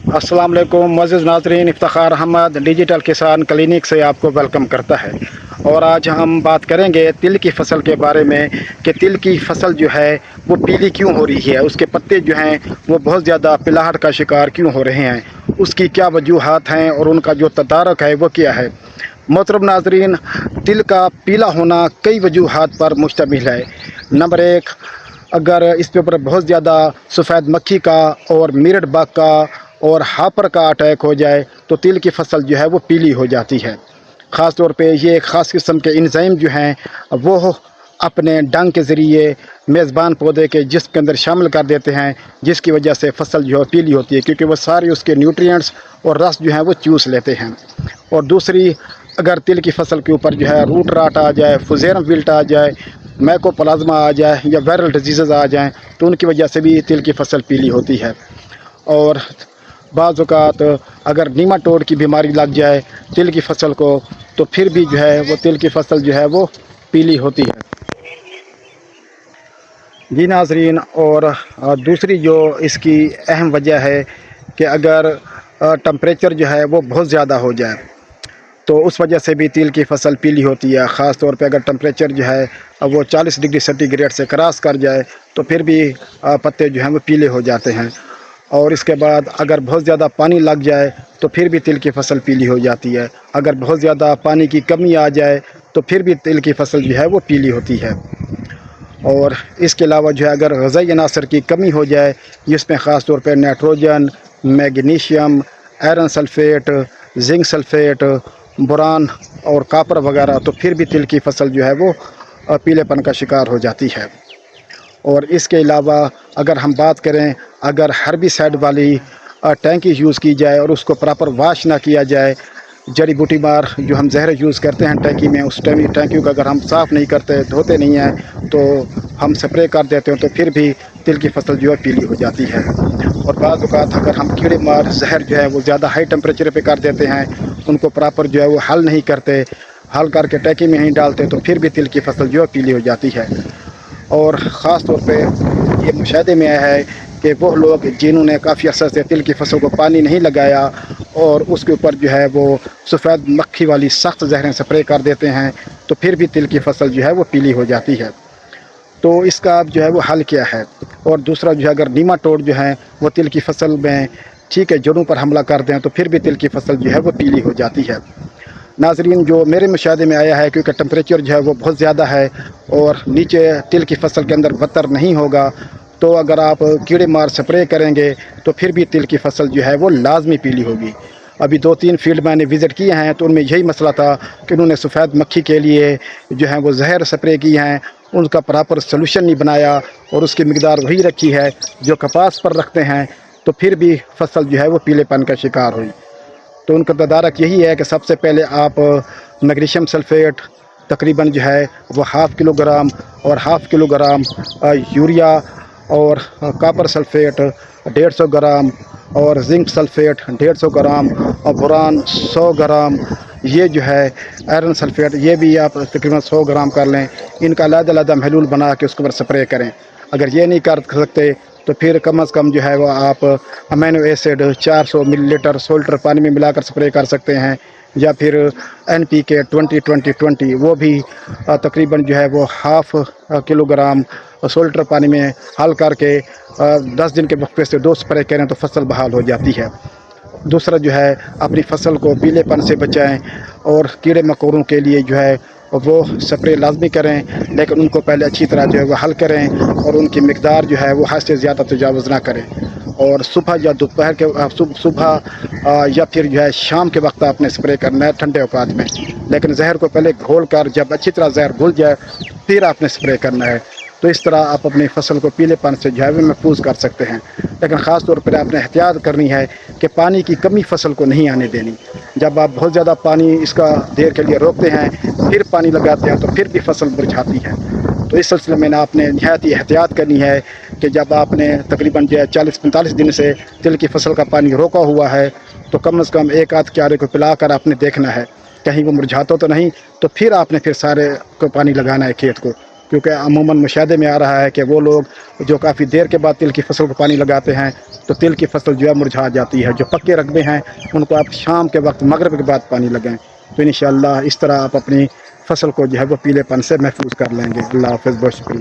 अस्सलाम वालेकुम मुअज़्ज़िज़ नाज़रीन, इफ्तिखार अहमद डिजिटल किसान क्लिनिक से आपको वेलकम करता है। और आज हम बात करेंगे तिल की फसल के बारे में कि तिल की फसल जो है वो पीली क्यों हो रही है, उसके पत्ते जो हैं वो बहुत ज़्यादा पिलाहट का शिकार क्यों हो रहे हैं, उसकी क्या वजूहात हैं और उनका जो तदारक है वो क्या है। मोहतरम नाज़रीन, तिल का पीला होना कई वजूहात पर मुश्तमिल है। नंबर एक, अगर इस पे ऊपर बहुत ज़्यादा सफ़ेद मक्खी का और मीरट बग का और हापर का अटैक हो जाए तो तिल की फसल जो है वो पीली हो जाती है। ख़ास तौर पे ये एक ख़ास किस्म के एंजाइम जो हैं वो अपने डंग के ज़रिए मेज़बान पौधे के जिस्म के अंदर शामिल कर देते हैं, जिसकी वजह से फसल जो है पीली होती है, क्योंकि वो सारे उसके न्यूट्रिएंट्स और रस जो हैं वो चूस लेते हैं। और दूसरी, अगर तिल की फसल के ऊपर जो है रूट राट आ जाए, फुजेरम विल्ट आ जाए, मैकोप्लाज्मा आ जाए या वायरल डिजीज़ आ जाएँ तो उनकी वजह से भी तिल की फसल पीली होती है। और बाज़ औक़ात अगर नीमाटोड की बीमारी लग जाए तिल की फसल को तो फिर भी जो है वो तिल की फसल जो है वो पीली होती है। जी नाज़रीन, और दूसरी जो इसकी अहम वजह है कि अगर टम्परेचर जो है वो बहुत ज़्यादा हो जाए तो उस वजह से भी तिल की फसल पीली होती है। ख़ास तौर पे अगर टम्परेचर जो है वो 40 डिग्री सेंटीग्रेड से क्रॉस कर जाए तो फिर भी पत्ते जो हैं वो पीले हो जाते हैं। और इसके बाद अगर बहुत ज़्यादा पानी लग जाए तो फिर भी तिल की फसल पीली हो जाती है। अगर बहुत ज़्यादा पानी की कमी आ जाए तो फिर भी तिल की फसल जो है वो पीली होती है। और इसके अलावा जो है अगर ग़िज़ाई अनासर की कमी हो जाए, जिसमें ख़ास तौर पर nitrogen, magnesium, iron sulphate, zinc sulphate, boron और कापर वगैरह, तो फिर भी तिल की फसल जो है वो पीलेपन का शिकार हो जाती है। और इसके अलावा अगर हम बात करें, अगर हर्बिसाइड वाली टैंकी यूज़ की जाए और उसको प्रॉपर वॉश ना किया जाए, जड़ी बूटी मार जो हम जहर यूज़ करते हैं टैंकी में, उस टैंकी को अगर हम साफ़ नहीं करते, धोते नहीं हैं, तो हम स्प्रे कर देते हैं तो फिर भी तिल की फसल जो है पीली हो जाती है। और बाज़ औक़ात अगर हम कीड़े मार जहर जो है वो ज़्यादा हाई टेम्परेचर पे कर देते हैं, उनको प्रॉपर जो है वो हल नहीं करते, हल करके टैंकी में ही डालते, तो फिर भी तिल की फसल जो है पीली हो जाती है। और ख़ास तौर पे ये मुशाहदे में आया है कि वो लोग जिन्होंने काफ़ी अरसे से तिल की फसल को पानी नहीं लगाया और उसके ऊपर जो है वो सफ़ेद मक्खी वाली सख्त जहरें स्प्रे कर देते हैं, तो फिर भी तिल की फसल जो है वो पीली हो जाती है। तो इसका जो है वो हल क्या है। और दूसरा जो है, अगर नीमाटोड जो है वो तिल की फसल में ठीक है जड़ों पर हमला कर दें तो फिर भी तिल की फसल जो है वो पीली हो जाती है। नाज़रीन, जो मेरे मुशाहदे में आया है, क्योंकि टेम्परेचर जो है वो बहुत ज़्यादा है और नीचे तिल की फसल के अंदर बतर नहीं होगा, तो अगर आप कीड़े मार स्प्रे करेंगे तो फिर भी तिल की फसल जो है वो लाजमी पीली होगी। अभी 2-3 फील्ड मैंने विज़िट किए हैं तो उनमें यही मसला था कि उन्होंने सफ़ेद मक्खी के लिए जो है वो जहर स्प्रे किए हैं, उनका प्रॉपर सलूशन नहीं बनाया और उसकी मिकदार वही रखी है जो कपास पर रखते हैं, तो फिर भी फसल जो है वो पीलेपन का शिकार हुई। तो उनका तदारक यही है कि सबसे पहले आप मैग्नीशियम सल्फ़ेट तकरीबन जो है वो ½ किलोग्राम और ½ किलोग्राम यूरिया और कापर सल्फ़ेट 150 ग्राम और जिंक सल्फ़ेट 150 ग्राम और बोरान 100 ग्राम, ये जो है आयरन सल्फ़ेट ये भी आप तकरीबन 100 ग्राम कर लें। इनका अलग-अलग महलूल बना के उसके ऊपर स्प्रे करें। अगर ये नहीं कर सकते तो फिर कम से कम जो है वो आप अमीनो एसिड 400 मिलीलीटर सोल्टर पानी में मिलाकर स्प्रे कर सकते हैं, या फिर NPK 20-20-20 वो भी तकरीबन जो है वो ½ किलोग्राम सोल्टर पानी में हल करके 10 दिन के वक्फे से 2 स्प्रे करें तो फसल बहाल हो जाती है। दूसरा जो है, अपनी फसल को पीलेपन से बचाएं और कीड़े मकोड़ों के लिए जो है वो स्प्रे लाजमी करें, लेकिन उनको पहले अच्छी तरह जो है वो हल करें और उनकी मिकदार जो है वो हद से ज़्यादा तजावुज़ ना करें। और सुबह या दोपहर के सुबह या फिर जो है शाम के वक्त आपने स्प्रे करना है ठंडे औकात में, लेकिन जहर को पहले घोल कर जब अच्छी तरह जहर घुल जाए फिर आपने स्प्रे करना है। तो इस तरह आप अपनी फसल को पीलेपन से जो है वो महफूज कर सकते हैं। लेकिन ख़ास तौर पर आपने एहतियात करनी है कि पानी की कमी फसल को नहीं आने देनी। जब आप बहुत ज़्यादा पानी इसका देर के लिए रोकते हैं फिर पानी लगाते हैं तो फिर भी फसल मुरझाती है। तो इस सिलसिले में आपने नहायत ही एहतियात करनी है कि जब आपने तकरीबन जो है 40-45 दिन से तिल की फसल का पानी रोका हुआ है तो कम से कम एक आध क्यारे को पिलाकर आपने देखना है कहीं वो मुरझाता तो नहीं, तो फिर आपने फिर सारे को पानी लगाना है खेत को। کیونکہ عموماً مشاہدے میں آ رہا ہے کہ وہ لوگ جو کافی دیر کے بعد تل کی فصل کو پانی لگاتے ہیں تو تل کی فصل جو ہے مرجھا جاتی ہے. جو پکے رقبے ہیں ان کو آپ شام کے وقت مغرب کے بعد پانی لگائیں تو انشاءاللہ اس طرح آپ اپنی فصل کو جو ہے وہ پیلے پن سے محفوظ کر لیں گے. اللہ حافظ، بہت شکریہ.